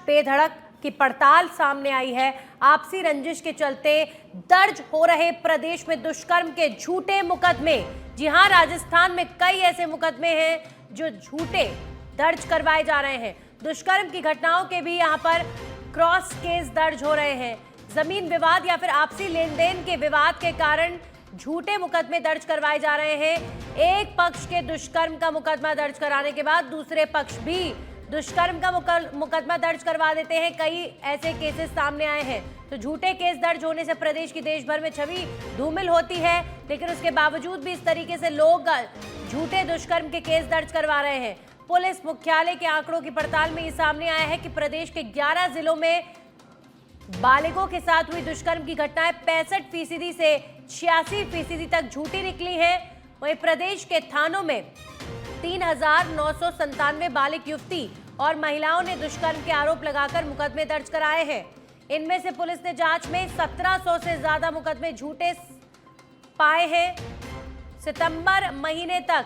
बेधड़क की पड़ताल सामने आई है। आपसी रंजिश के चलते दर्ज हो रहे प्रदेश में दुष्कर्म के झूठे मुकदमे। जी हां, राजस्थान में कई ऐसे मुकदमे हैं जो झूठे दर्ज करवाए जा रहे हैं। दुष्कर्म की घटनाओं के भी यहां पर क्रॉस केस दर्ज हो रहे हैं। जमीन विवाद या फिर आपसी लेन देन के विवाद के कारण झूठे मुकदमे दर्ज करवाए जा रहे हैं। एक पक्ष के दुष्कर्म का मुकदमा दर्ज कराने के बाद दूसरे पक्ष भी दुष्कर्म का मुकदमा दर्ज करवा देते हैं। कई ऐसे केसेस सामने आए हैं। तो झूठे केस दर्ज होने से प्रदेश की देश भर में छवि धूमिल होती है, लेकिन उसके बावजूद भी इस तरीके से लोग झूठे दुष्कर्म के केस दर्ज करवा रहे हैं। पुलिस मुख्यालय के आंकड़ों की पड़ताल में ये सामने आया है कि प्रदेश के 11 जिलों में बालिगों के साथ हुई दुष्कर्म की घटनाएं 65% से 86% तक झूठी निकली है। वहीं प्रदेश के थानों में 3,997 बालिग युवती और महिलाओं ने दुष्कर्म के आरोप लगाकर मुकदमे दर्ज कराए हैं। इनमें से पुलिस ने जांच में 1700 से ज्यादा मुकदमे झूठे पाए हैं। सितंबर महीने तक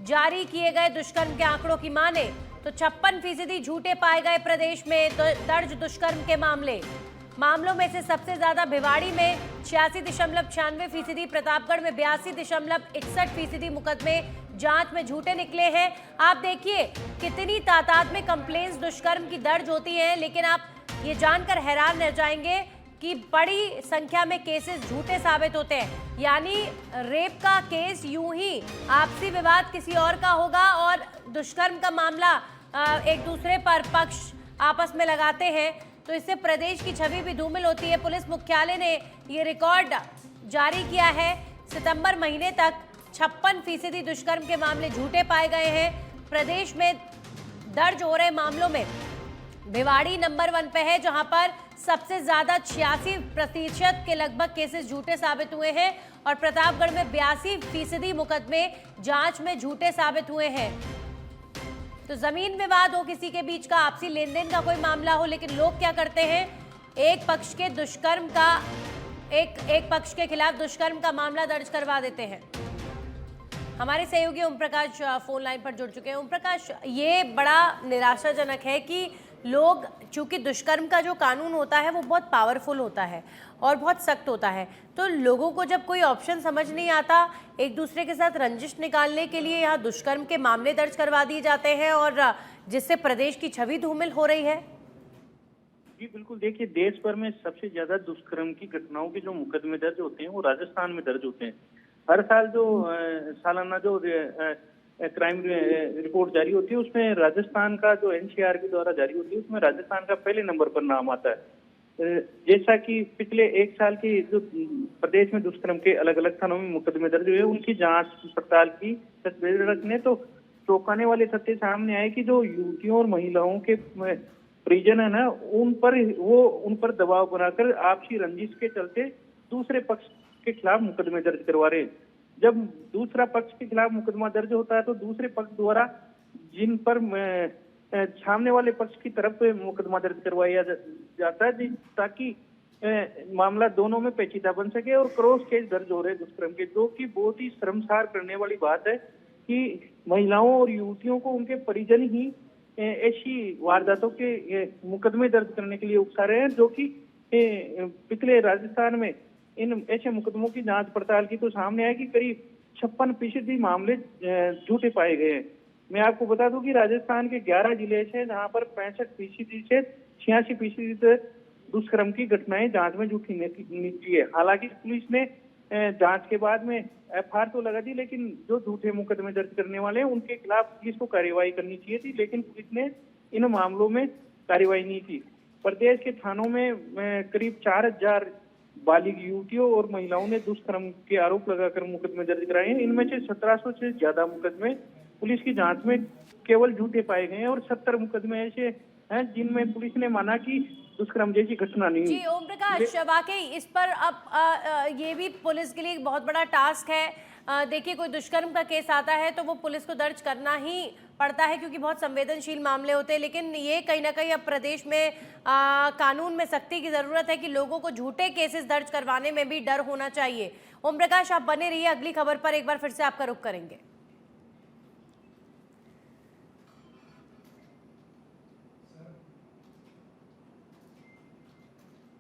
जारी किए गए दुष्कर्म के आंकड़ों की माने तो 56% झूठे पाए गए प्रदेश में दर्ज दुष्कर्म के मामलों में से सबसे ज्यादा भिवाड़ी में 86.96%, प्रतापगढ़ में 82.61% मुकदमे जांच में झूठे निकले हैं। आप देखिए कितनी तादाद में कंप्लेंट्स दुष्कर्म की दर्ज होती हैं, लेकिन आप ये जानकर हैरान रह जाएंगे कि बड़ी संख्या में केसेस झूठे साबित होते हैं। यानी रेप का केस यूं ही आपसी विवाद किसी और का होगा और दुष्कर्म का मामला एक दूसरे पर पक्ष आपस में लगाते हैं, तो इससे प्रदेश की छवि भी धूमिल होती है। पुलिस मुख्यालय ने ये रिकॉर्ड जारी किया है। सितंबर महीने तक 56% दुष्कर्म के मामले झूठे पाए गए हैं। प्रदेश में दर्ज हो रहे मामलों में भिवाड़ी नंबर 1 पे है, जहां पर सबसे ज्यादा 86% के लगभग केसेस झूठे साबित हुए हैं और प्रतापगढ़ में 82% मुकदमे जांच में झूठे साबित हुए हैं। तो जमीन विवाद हो, किसी के बीच का आपसी लेन देन का कोई मामला हो, लेकिन लोग क्या करते हैं, एक पक्ष के खिलाफ दुष्कर्म का मामला दर्ज करवा देते हैं। हमारे सहयोगी ओम प्रकाश फोन लाइन पर जुड़ चुके हैं। ओम प्रकाश, ये बड़ा निराशाजनक है कि लोग, चूंकि दुष्कर्म का जो कानून होता है वो बहुत पावरफुल होता है और बहुत सख्त होता है, तो लोगों को जब कोई ऑप्शन समझ नहीं आता, एक दूसरे के साथ रंजिश निकालने के लिए यहाँ दुष्कर्म के मामले दर्ज करवा दिए जाते हैं और जिससे प्रदेश की छवि धूमिल हो रही है। जी बिल्कुल, देखिए देश भर में सबसे ज्यादा दुष्कर्म की घटनाओं के जो मुकदमे दर्ज होते हैं वो राजस्थान में दर्ज होते हैं। हर साल जो सालाना जो क्राइम रिपोर्ट जारी होती है उसमें राजस्थान का, जो एनसीआर के द्वारा जारी होती है, उसमें राजस्थान का पहले नंबर पर नाम आता है। जैसा कि पिछले एक साल की जो प्रदेश में दुष्कर्म के अलग अलग थानों में मुकदमे दर्ज हुए, उनकी जांच पड़ताल की तस्वीर ने तो चौंकाने वाले तथ्य सामने आए कि जो युवतियों और महिलाओं के परिजन है ना, उन पर दबाव बनाकर आपसी रंजिश के चलते दूसरे पक्ष के खिलाफ मुकदमे दर्ज करवा रहे। जब दूसरा पक्ष के खिलाफ मुकदमा दर्ज होता है तो दूसरे पक्ष द्वारा जिन पर सामने वाले पक्ष की तरफ मुकदमा दर्ज करवाया जाता है, ताकि मामला दोनों में पेचीदा बन सके और क्रॉस केस दर्ज हो रहे दुष्कर्म के, जो कि बहुत ही शर्मसार करने वाली बात है कि महिलाओं और युवतियों को उनके परिजन ही ऐसी वारदातों के मुकदमे दर्ज करने के लिए उकसा रहे हैं, जो कि पिछले राजस्थान में इन ऐसे मुकदमों की जांच पड़ताल की तो सामने आया कि करीब 56% मामले झूठे पाए गए हैं। मैं आपको बता दूं कि राजस्थान के 11 जिले से जहां पर 65% से 86% दुष्कर्म की घटनाएं जांच में झूठी निकली है। हालांकि पुलिस ने जांच के बाद में एफआईआर तो लगा दी, लेकिन जो झूठे मुकदमे दर्ज करने वाले हैं उनके खिलाफ पुलिस को कार्रवाई करनी चाहिए थी, लेकिन पुलिस ने इन मामलों में कार्रवाई नहीं की। प्रदेश के थानों में करीब 4000 बालिग युवतियों और महिलाओं ने दुष्कर्म के आरोप लगाकर मुकदमे दर्ज कराए हैं। इनमें से 1700 से ज्यादा मुकदमे पुलिस की जांच में केवल झूठे पाए गए हैं और 70 मुकदमे ऐसे हैं जिनमें पुलिस ने माना कि दुष्कर्म जैसी घटना नहीं। जी ओम प्रकाश, वाकई इस पर अब ये भी पुलिस के लिए एक बहुत बड़ा टास्क है। देखिए, कोई दुष्कर्म का केस आता है तो वो पुलिस को दर्ज करना ही पड़ता है क्योंकि बहुत संवेदनशील मामले होते हैं, लेकिन ये कहीं ना कहीं अब प्रदेश में कानून में सख्ती की जरूरत है कि लोगों को झूठे केसेस दर्ज करवाने में भी डर होना चाहिए। ओम प्रकाश, आप बने रहिए, अगली खबर पर एक बार फिर से आपका रुख करेंगे।